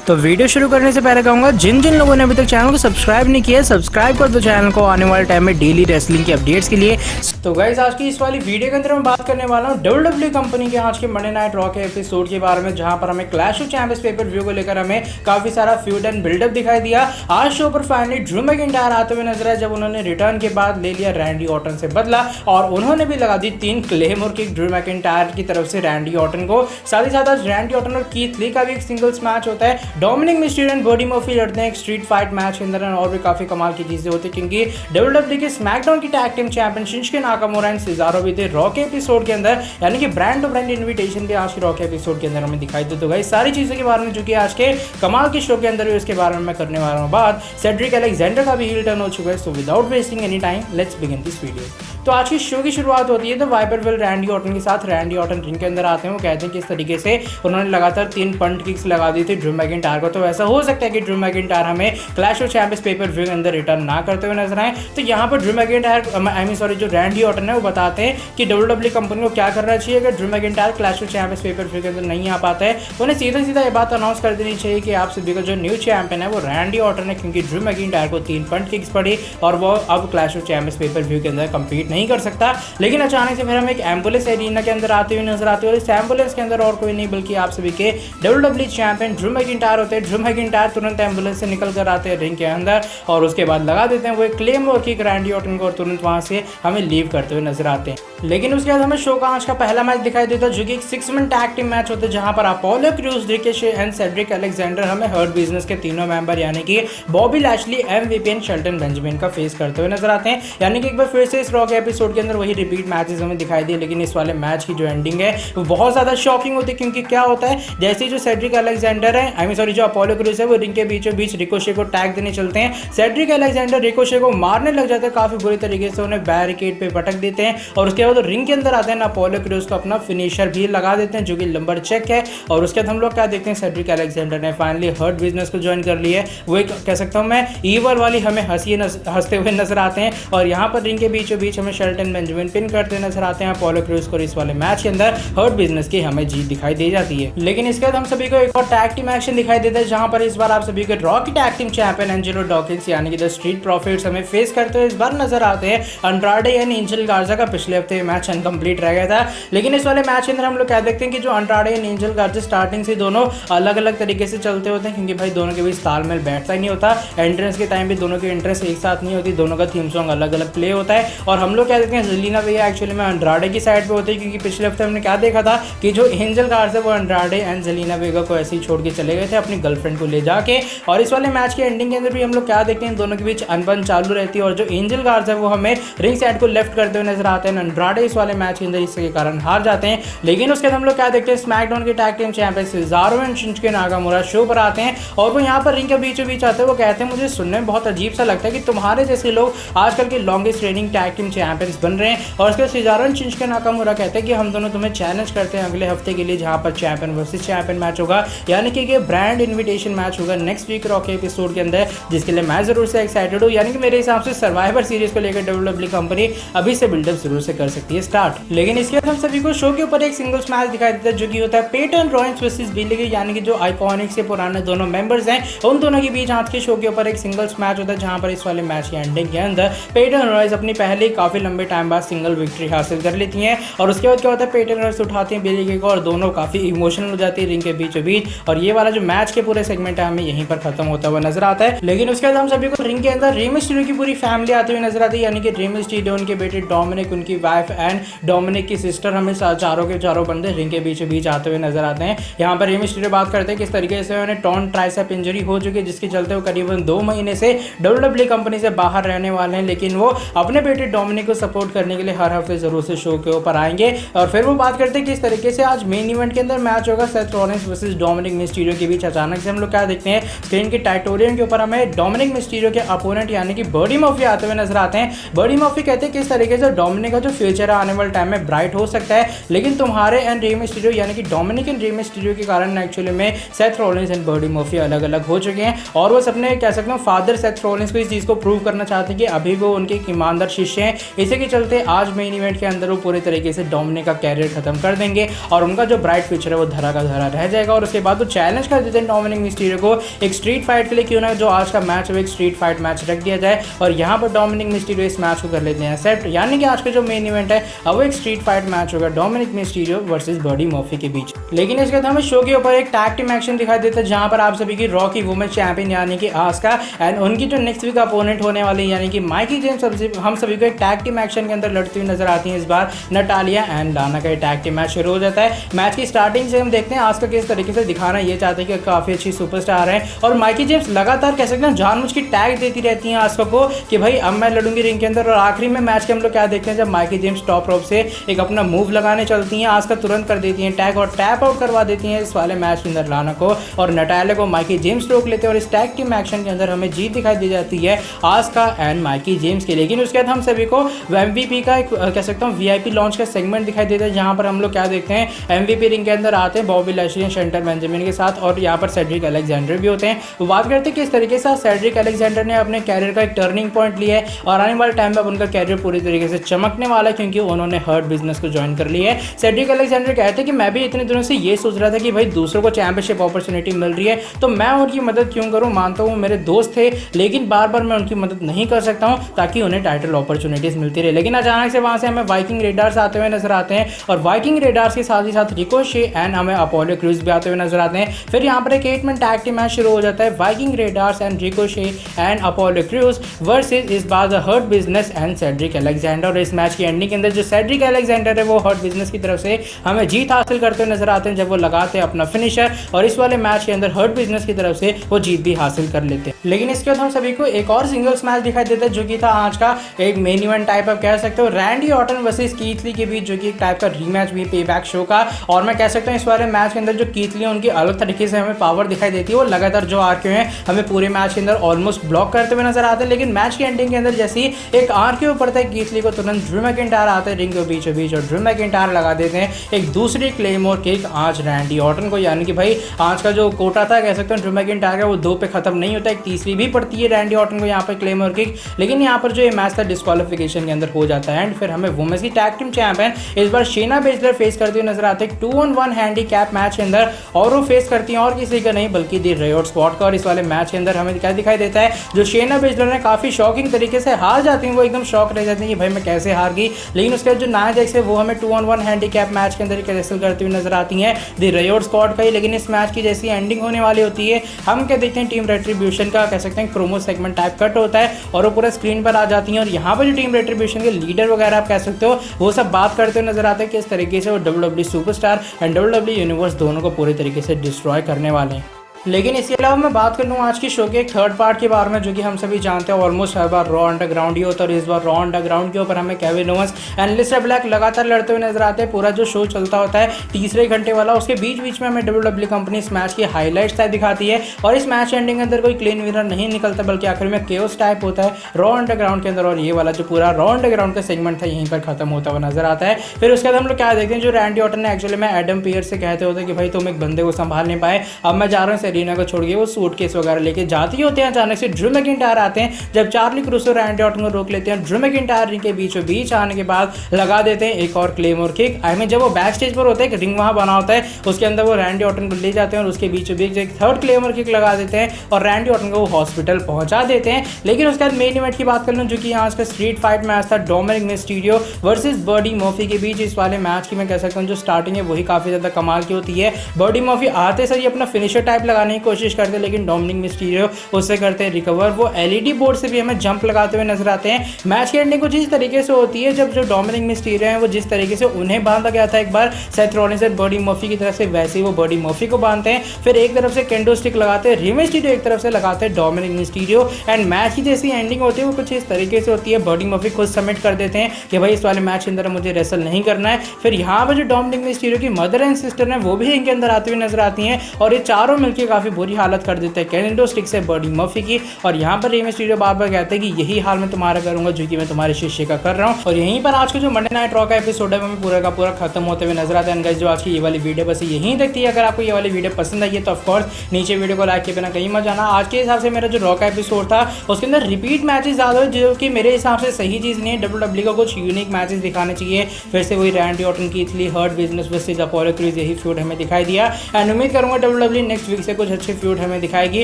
तो वीडियो शुरू करने से पहले कहूंगा जिन जिन लोगों ने अभी तक चैनल को सब्सक्राइब नहीं किया सब्सक्राइब कर दो चैनल को आने वाले टाइम में डेली रेसलिंग की अपडेट्स के लिए। तो गाइस आज की इस वाली वीडियो के अंदर मैं बात करने वाला हूं डब्ल्यूडब्ल्यूई कंपनी के आज के मंडे नाइट रॉ के एपिसोड के बारे में, जहां पर हमें clash of champions pay per view को लेकर हमें काफी सारा फ्यूड एंड बिल्डअप दिखाई दिया। आज शो पर फाइनली ड्रू मैकिंटायर आते हुए नजर आए, जब उन्होंने रिटर्न के बाद ले लिया रैंडी ऑर्टन से बदला और उन्होंने भी लगा दी 3 क्लेमोर किक ड्रू मैकिंटायर की तरफ से रैंडी ऑर्टन को। साथ ही साथ आज रैंडी ऑर्टन और कीथ ली का भी एक सिंगल्स मैच होता है। Dominik Mysterio and body Murphy लड़ते हैं एक स्ट्रीट फाइट मैच के अंदर और भी काफी कमाल की चीजें होती है, क्योंकि डब्ल्यूडब्ल्यूई के स्मैकडाउन की tag team champion Shinsuke Nakamura and Cesaro भी थे रॉ के एपिसोड के अंदर, यानी कि ब्रांड टू ब्रांड इन्विटेशन भी आज के रॉ के एपिसोड के अंदर हमें दिखाई दे। तो गाइस सारी चीजों के बारे में जो कि आज के कमाल के शो के अंदर भी उसके बारे में मैं करने वाला हूं बात। सेड्रिक अलेक्जेंडर का भी हील टर्न हो चुका है, so without wasting any time let's begin this video. तो आज की शो की शुरुआत होती है तो वाइपर विल रैंडी ऑर्टन के साथ। रैंडी ऑर्टन रिंग के अंदर आते हैं, वो कहते हैं किस तरीके से उन्होंने लगातार 3 पंट किक्स लगा दी थी ड्रू मैकिंटायर को। तो ऐसा हो सकता है कि ड्रू मैकिंटायर हमें clash of champions pay per view के अंदर रिटर्न ना करते हुए नजर आए। तो यहाँ पर ड्रू मैकिंटायर जो रैंडी ऑर्टन है वो बताते हैं कि डब्ल्यूडब्ल्यूई कंपनी को क्या करना चाहिए अगर Drew McIntyre clash of champions pay per view के अंदर नहीं आ पाता है। उन्हें सीधा सीधा ये बात अनाउंस कर देनी चाहिए कि आप सभी का जो न्यू चैंपियन है वो रैंडी ऑर्टन है, क्योंकि ड्रू मैकिंटायर को 3 पंट किक्स पड़ी और वो अब clash of champions pay per view के अंदर कंपीट नहीं कर सकता। लेकिन अचानक से फिर हम एक एम्बुलेंस एरिना के अंदर आते हुए नजर आते हैं और इस एम्बुलेंस के अंदर और कोई नहीं बल्कि आप सभी के डब्ल्यूडब्ल्यूई चैंपियन ड्रू मैकिंटायर होते हैं। ड्रू मैकिंटायर तुरंत एम्बुलेंस से निकल कर आते हैं रिंग के अंदर और उसके बाद लगा देते हैं वो एक क्लेमोर किक रैंडी ऑर्टन को और तुरंत वहां से हमें लीव करते हुए नजर आते हैं। लेकिन उसके बाद हमें शो का आज का पहला मैच दिखाई देता है जो कि एक 6-man टैग टीम मैच होता है, जहां पर Apollo Crews, Ricochet and Cedric Alexander हमें हर्ट बिजनेस के तीनों मेंबर यानी कि Bobby Lashley, MVP and Shelton Benjamin का फेस करते हुए नजर आते हैं। यानी कि एक बार फिर से इस रॉ के एपिसोड के अंदर वही रिपीट मैचेस हमें दिखाई दिए, लेकिन इस वाले मैच की जो एंडिंग है वो बहुत ज्यादा शॉकिंग होती है, क्योंकि क्या होता है जैसे ही जो सेड्रिक अलेक्जेंडर है जो अपोलो क्रूज है वो रिंग के बीचों बीच रिकोशे को टैग देने चलते हैं। सेड्रिक अलेक्जेंडर रिकोशे को मारने लग जाते हैं काफी बुरी तरीके से, उन्हें बैरिकेड पे पटक देते हैं और उसके बाद रिंग के अंदर आते हैं अपोलो क्रूज को अपना फिनिशर भी लगा देते हैं जो कि लंबर चेक है। और उसके बाद हम लोग क्या देखते हैं सेड्रिक अलेक्जेंडर ने फाइनली हर्ट बिजनेस को ज्वाइन कर लिया है। वो एक कह सकता हूं मैं ईवल वाली हमें हंसते हुए नजर आते हैं और यहाँ पर रिंग के बीचों बीच हमें शेल्टन बेंजामिन पिन करते नजर आते हैं अपोलो क्रूज को। इस वाले मैच के अंदर हर्ट बिजनेस की हमें जीत दिखाई दे जाती है। लेकिन इसके बाद हम सभी को एक और टैग टीम एक्शन दिखाई देता है, जहां पर इस बार आप सभी को रॉ की tag team champion Angelo Dawkins यानी कि द स्ट्रीट प्रॉफिट्स हमें फेस करते हुए इस बार नजर आते हैं। अंड्राडे एंड एंजल गार्जा का पिछले हफ्ते मैच अनकंप्लीट रह गया था, लेकिन इस वाले मैच के अंदर हम लोग क्या देखते हैं कि जो अंड्राडे एंड एंजल गार्जा स्टार्टिंग से दोनों अलग अलग तरीके से चलते होते हैं, क्योंकि भाई दोनों के बीच तालमेल बैठता ही नहीं होता। एंट्रेंस के टाइम भी दोनों की एंट्रेंस एक साथ नहीं होती, दोनों का थीम सॉन्ग अलग अलग प्ले होता है। और हम लोग क्या देखते हैं जेलिना वेगा एक्चुअली में अंड्राडे की साइड पे होती है, क्योंकि पिछले हफ्ते हमने क्या देखा था कि जो एंजल गार्जा वो अंड्राडे एंड जेलिना वेगा को ऐसे ही छोड़ के चले गए थे अपनी गर्लफ्रेंड को ले जाके। और इस वाले मैच के एंडिंग के अंदर भी हम लोग क्या देखते हैं दोनों के बीच अनबन चालू रहती है और जो एंजल गार्जा है वो हमें रिंग साइड को लेफ्ट करते हुए नजर आते हैं। अंड्राडे इस वाले मैच के अंदर इसके कारण हार जाते हैं। लेकिन उसके बाद हम लोग क्या देखते हैं स्मैकडाउन के tag team champion Cesaro and Shinsuke Nakamura show पर आते हैं और वो यहाँ पर रिंग के बीचों बीच आते हैं। वो कहते हैं मुझे सुनने में बहुत अजीब सा लगता है कि तुम्हारे जैसे लोग आजकल के longest raining tag team champions बन रहे हैं। और उसके बाद सिजारो एंड शिंजुके नाकामुरा कहते हैं कि हम दोनों तुम्हें चैलेंज करते हैं अगले हफ्ते के लिए, जहां पर चैंपियन वर्सेस चैंपियन मैच होगा, यानी कि ब्रांड इन्विटेशन मैच होगा नेक्स्ट वीक रॉ के एपिसोड के अंदर, जिसके लिए मैं जरूर से एक्साइटेड हूं। यानी कि मेरे हिसाब से सर्वाइवर सीरीज को लेकर डब्ल्यूडब्ल्यूई कंपनी अभी से बिल्डअप जरूर से कर सकती है स्टार्ट। लेकिन इसके बाद हम सभी को शो के ऊपर एक सिंगल्स मैच दिखाई देता है जो कि होता है पेटन रॉयस वर्सेस बिली गे, यानी कि जो आइकॉनिक से पुराने दोनों मेंबर्स हैं उन दोनों के बीच आज के शो के ऊपर एक सिंगल्स मैच होता है, जहां पर इस वाले मैच की एंडिंग के अंदर पेटन रॉयस अपनी पहले काफी लंबे टाइम बाद सिंगल विक्ट्री हासिल कर लेती हैं। और उसके बाद क्या होता है पेटन रॉयस उठाती हैं बिली गे को और दोनों काफी इमोशनल हो जाती है रिंग के बीचों बीच। और ये वाला जो मैच के पूरे सेगमेंट है हमें यहीं पर खत्म होता हुआ नजर आता है। लेकिन उसके बाद हम सभी को रिंग के अंदर रे मिस्टीरियो की पूरी फैमिली आती हुई नजर आती है, यानी कि रे मिस्टीरियो, उनके बेटे डोमिनिक, उनकी वाइफ एंड डोमिनिक की सिस्टर हमें चारों के चारों बंदे रिंग के बीचों बीच आते हुए नजर आते हैं। यहाँ पर रे मिस्टीरियो बात करते हैं किस तरीके से उन्हें टॉर्न ट्राइसेप इंजरी हो चुकी है, जिसके चलते वो करीबन 2 महीने से डब्ल्यूडब्ल्यूई कंपनी से बाहर रहने वाले हैं। लेकिन वो अपने बेटे डोमिनिक को सपोर्ट करने के लिए हर हफ्ते जरूर से शो के ऊपर आएंगे। और फिर वो बात करते हैं किस तरीके से आज मेन इवेंट के अंदर मैच होगा Seth Rollins versus Dominik Mysterio के बीच। अचानक से हम लोग क्या देखते हैं स्क्रीन के टाइटोरियम के ऊपर हमें डोमिनिक मिस्टीरियो के अपोनेंट यानी कि बॉडी मर्फी आते हुए नजर आते हैं। बॉडी मर्फी कहते हैं किस तरीके से डोमिनिक का जो फ्यूचर है आने वाले टाइम में ब्राइट हो सकता है, लेकिन तुम्हारे एंड रे मिस्टीरियो यानी कि डोमिनिक एंड रे मिस्टीरियो के कारण एक्चुअली में Seth Rollins and body Murphy अलग अलग हो चुके हैं। और वो सबने कह सकते हैं फादर सेथ रॉलिंस को इस चीज को प्रूव करना चाहते हैं कि अभी वो उनके ईमानदार शिष्य हैं, इसी के चलते आज मेन इवेंट के अंदर वो पूरे तरीके से डोमिनिक का कैरियर खत्म कर देंगे और उनका जो ब्राइट फ्यूचर है वो धरा का धरा रह जाएगा। और उसके बाद वो चैलेंज कर देते हैं डोमिनिक मिस्टीरियो को एक स्ट्रीट फाइट के लिए, क्यों ना जो आज का मैच है एक स्ट्रीट फाइट मैच रख दिया जाए। और यहाँ पर डोमिनिक मिस्टीरियो इस मैच को कर लेते हैं एक्सेप्ट, यानी कि आज का जो मेन इवेंट है अब वो एक स्ट्रीट फाइट मैच होगा Dominik Mysterio versus Buddy Murphy के बीच। लेकिन इसके बाद हमें शो के ऊपर एक टैग टीम एक्शन दिखाई देता है जहां पर आप सभी की रॉ की वुमेन चैंपियन यानी कि आस्का एंड उनकी जो नेक्स्ट वीक अपोनेंट होने वाली यानी कि माइकी जेम्स हम सभी को एक टैग टीम एक्शन के अंदर लड़ती हुई नजर आती है। इस बार नटालिया एंड लाना का टैग टीम मैच शुरू हो जाता है। मैच की स्टार्टिंग से हम देखते हैं आस्का किस तरीके से दिखाना ये चाहते हैं कि काफी अच्छी सुपरस्टार है और माइकी जेम्स लगातार कह सकते हैं जानबूझ की टैग देती रहती हैं आस्का को कि भाई अब मैं लड़ूंगी रिंग के अंदर। और आखिरी में मैच के हम लोग क्या देखते हैं जब माइकी जेम्स टॉप रोप से एक अपना मूव लगाने चलती हैं, आस्का तुरंत कर देती हैं टैग और टैप आउट करवा देती हैं इस वाले मैच के अंदर लाना को और नटालिया को माइकी जेम्स रोक लेते हैं। और इस टैग टीम एक्शन के अंदर हमें जीत दिखाई दी जाती है आस्का एंड माइकी जेम्स के। लेकिन उसके बाद हम सभी को MVP का एक कह सकता हूँ VIP लॉन्च का सेगमेंट दिखाई देता है जहां पर हम लोग क्या देखते हैं MVP रिंग के अंदर आते हैं बॉबी लैशली शेल्टन बेंजामिन के साथ और यहाँ पर सेड्रिक अलेक्जेंडर भी होते हैं। वो बात करते हैं किस तरीके से सेड्रिक अलेक्जेंडर ने अपने कैरियर का एक टर्निंग पॉइंट लिया है और आने वाले टाइम में उनका कैरियर पूरी तरीके से चमकने वाला है क्योंकि उन्होंने हर्ट बिजनेस को ज्वाइन कर लिया है। सेड्रिक अलेक्जेंडर कहते हैं कि मैं भी इतने दिनों से ये सोच रहा था कि भाई दूसरों को चैंपियनशिप अपॉर्चुनिटी मिल रही है तो मैं उनकी मदद क्यों करूं। मानता हूं मेरे दोस्त थे लेकिन बार बार मैं उनकी मदद नहीं कर सकता हूं ताकि उन्हें टाइटल अपॉर्चुनिटीज मिलती रहे। लेकिन अचानक से वहां से हमें वाइकिंग रेडार्स आते हुए नजर आते हैं और वाइकिंग रेडार्स के साथ ही साथ रिकोशे एंड हमें अपोलो क्रूज भी आते हुए नजर आते हैं। फिर यहाँ पर एक 8-मैन टैग टीम मैच शुरू हो जाता है Viking Raiders and Ricochet and Apollo Crews versus इस बार the Hurt Business and Cedric Alexander. और इस मैच की एंडिंग के अंदर जो सेड्रिक अलेक्जेंडर है वो हर्ट बिजनेस की तरफ से हमें जीत हासिल करते हुए नजर आते हैं जब वो लगाते हैं अपना फिनिशर और इस वाले मैच के अंदर हर्ट बिजनेस की तरफ से वो जीत भी हासिल कर लेते हैं। लेकिन इसके बाद हम सभी को एक और सिंगल्स मैच दिखाई देता है जो कि था आज का एक मेन इवेंट टाइप आप कह सकते हो Randy Orton versus Keith Lee के बीच जो कि एक टाइप का रीमैच भी पे बैक शो का। और मैं कह सकता हूँ इस वाले मैच के अंदर जो कीथ ली उनकी अलग तरीके से हमें पावर दिखाई देती है। वो लगातार जो आरक्यू है हमें पूरे मैच के अंदर ऑलमोस्ट ब्लॉक करते हुए नजर आते हैं। लेकिन मैच की एंडिंग के अंदर जैसे ही एक आरक्यू पड़ता है कीथ ली को तुरंत ड्रू मैकिंटायर आते हैं रिंग के बीचों बीच और ड्रू मैकिंटायर लगा देते हैं एक दूसरी क्लेमोर किक आज रैंडी ऑर्टन को। यानी कि भाई आज का जो कोटा था कह सकते हैं ड्रू मैकिंटायर का वो 2 पे खत्म नहीं होता, एक तीसरी भी पड़ती है रैंडी ऑर्टन को यहाँ पर क्लेमोर किक। लेकिन यहाँ पर जो ये मैच था डिस्क्वालिफिकेशन के अंदर हो जाता है एंड फिर हमें वुमेन्स की टैग टीम चैंपियन इस बार शेना बेजलर फेस करते हुए नजर आते हैं 2-on-1 हैंडीकैप मैच के अंदर और वो फेस करती हैं और किसी का नहीं बल्कि दी रियोट स्क्वाड का। और इस वाले मैच के अंदर हमें क्या दिखाई देता है जो शेना बेजलर ने काफी शॉकिंग तरीके से हार जाती हैं, वो एकदम शॉक रह जाती हैं कि भाई मैं कैसे हार गई। लेकिन उसके बाद जो नाया जैक्स है वो हमें 2-on-1 हैंडीकैप मैच के अंदर रेसल करती हुई नजर आती हैं दी रियोट स्क्वाड का ही। लेकिन इस मैच की जैसी एंडिंग होने वाली होती है हम क्या देखते हैं टीम रेट्रीब्यूशन का कह सकते हैं प्रोमो सेगमेंट टाइप कट होता है और वो पूरा स्क्रीन पर आ जाती हैं और यहाँ पर जो टीम रेट्रीब्यूशन के लीडर वगैरह आप कह सकते हो वो सब बात करते हुए नजर आते हैं किस तरीके से वो WWE superstar and WWE universe दोनों को पूरे तरीके से डिस्ट्रॉय करने वाले हैं। लेकिन इसके अलावा मैं बात कर लूँ आज की शो के एक थर्ड पार्ट के बारे में जो कि हम सभी जानते हैं ऑलमोस्ट हर बार रॉ अंडरग्राउंड ही होता है और इस बार रॉ अंडरग्राउंड के ऊपर हमें Kevin Owens and Aleister Black लगातार लड़ते हुए नजर आते हैं। पूरा जो शो चलता होता है तीसरे घंटे वाला उसके बीच बीच में हमें WWE कंपनी इस मैच की हाईलाइट्स टाइप दिखाती है और इस मैच एंडिंग के अंदर कोई क्लीन विनर नहीं निकलता बल्कि आखिर में केओस टाइप होता है रॉ अंडरग्राउंड के अंदर। और ये वाला जो पूरा रॉ अंडरग्राउंड का सेगमेंट था यहीं पर खत्म होता हुआ नजर आता है। फिर उसके बाद हम लोग क्या देखते हैं जो रैंडी ऑर्टन ने एक्चुअली में एडम पियर्स से कहते होते कि भाई तुम एक बंदे को संभाल नहीं पाए, अब मैं जा रहा हूँ सेरीना को छोड़ के वो सूटकेस वगैरह लेके जाती होते हैं। अचानक से ड्रू मैकिंटायर आते हैं जब चार्ली क्रूसो रैंडी ऑर्टन को रोक लेते हैं। ड्रू मैकिंटायर रिंग के बीचों बीच आने के बाद लगा देते हैं एक और क्लेमोर किक। आई मीन जब वो बैक स्टेज पर होते हैं रिंग वहां बना होता है उसके अंदर वो रैंडी ऑर्टन को ले जाते हैं और उसके बीचों बीच एक थर्ड क्लेमोर किक लगा देते हैं और रैंडी ऑर्टन को वो हॉस्पिटल पहुंचा देते हैं। लेकिन उसके बाद मेन इवेंट की बात कर लूँ जो कि आज का स्ट्रीट फाइट मैच था Dominik Mysterio versus Buddy Murphy के बीच। इस वाले मैच की मैं कह सकता हूँ जो स्टार्टिंग है वही काफी ज्यादा कमाल की होती है। बडी मर्फी आते सर अपना फिनिशर टाइप लगाने की कोशिश करते हैं लेकिन डोमिनिक मिस्टीरियो उससे करते हैं रिकवर। वो एलईडी बोर्ड से भी हमें जंप लगाते हुए नजर आते हैं। मैच की एंडिंग कुछ इस तरीके से होती है जब जो डोमिनिक मिस्टीरियो है वो जिस तरीके से उन्हें बांधा गया था एक बार सेथ रॉलिंस और बडी मर्फी की तरफ से वैसे ही वो बडी मर्फी को बांधते हैं। फिर एक तरफ से केंडो स्टिक लगाते हैं रे मिस्टीरियो, एक तरफ से लगाते हैं डोमिनिक मिस्टीरियो एंड मैच की जैसी एंडिंग होती है वो कुछ इस तरीके से होती है। बडी मर्फी खुद सबमिट कर देते हैं कि भाई इस वाले मैच के अंदर मुझे रेसल नहीं करना है। फिर यहाँ पर जो डोमिनिक मिस्टीरियो की मदर एंड सिस्टर है वो भी इनके अंदर आती हुई नजर आती हैं और ये चारों मिलकर काफ़ी बुरी हालत कर देते हैं कैंडोस्टिक से बर्डी मर्फी की। और यहाँ पर रे मिस्टीरियो बार बार कहते हैं कि यही हाल मैं तुम्हारा करूंगा जो कि मैं तुम्हारे शिष्य का कर रहा हूँ। और यहीं पर आज का जो मंडे नाइट रॉ का एपिसोड है वो पूरा का पूरा खत्म होते हुए नजर आता है। गाइस जो आज की ये वाली वीडियो बस यहीं तक थी। अगर आपको ये वाली वीडियो पसंद आई है तो ऑफकोर्स नीचे वीडियो को लाइक किए बिना कहीं मत जाना। आज के हिसाब से मेरा जो रॉ का एपिसोड था उसके अंदर रिपीट मैचेस ज़्यादा है जो कि मेरे हिसाब से सही चीज़ नहीं है। WWE को कुछ यूनिक मैचेस दिखाने चाहिए। फिर से वही रैंडी ऑर्टन की इटली hurt business versus Apollo Crews यही फ्यूड हमें दिखाई दिया। एंड उम्मीद करूंगा WWE नेक्स्ट वीक से कुछ अच्छे फ्यूड हमें दिखाएगी।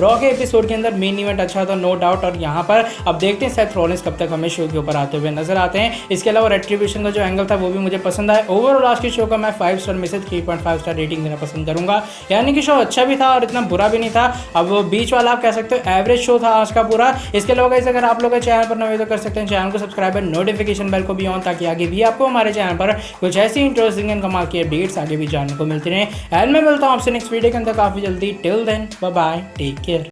रॉ के एपिसोड के अंदर मेन इवेंट अच्छा था नो डाउट। और यहाँ पर अब देखते हैं सेथ रॉलिंस कब तक हमें शो के ऊपर आते हुए नजर आते हैं। इसके अलावा रेट्रीब्यूशन का जो एंगल था वो भी मुझे पसंद आया। ओवरऑल आज के शो का मैं 5 स्टार में से 3.5 स्टार रेटिंग देना पसंद करूंगा। यानी कि शो अच्छा भी था और इतना बुरा भी नहीं था। अब बीच वाला आप कह सकते हो एवरेज शो था आज का पूरा। इसके अलावा गाइस अगर आप लोग चैनल पर नए तो कर सकते हैं चैनल को सब्सक्राइब और नोटिफिकेशन बेल को भी ऑन, ताकि आगे भी आपको हमारे चैनल पर कुछ ऐसी इंटरेस्टिंग एंड कमाल की अपडेट्स आगे भी जानने को मिलती रहे। एंड मैं मिलता हूं आपसे नेक्स्ट वीडियो के अंदर काफी जल्दी। Till then bye bye, take care.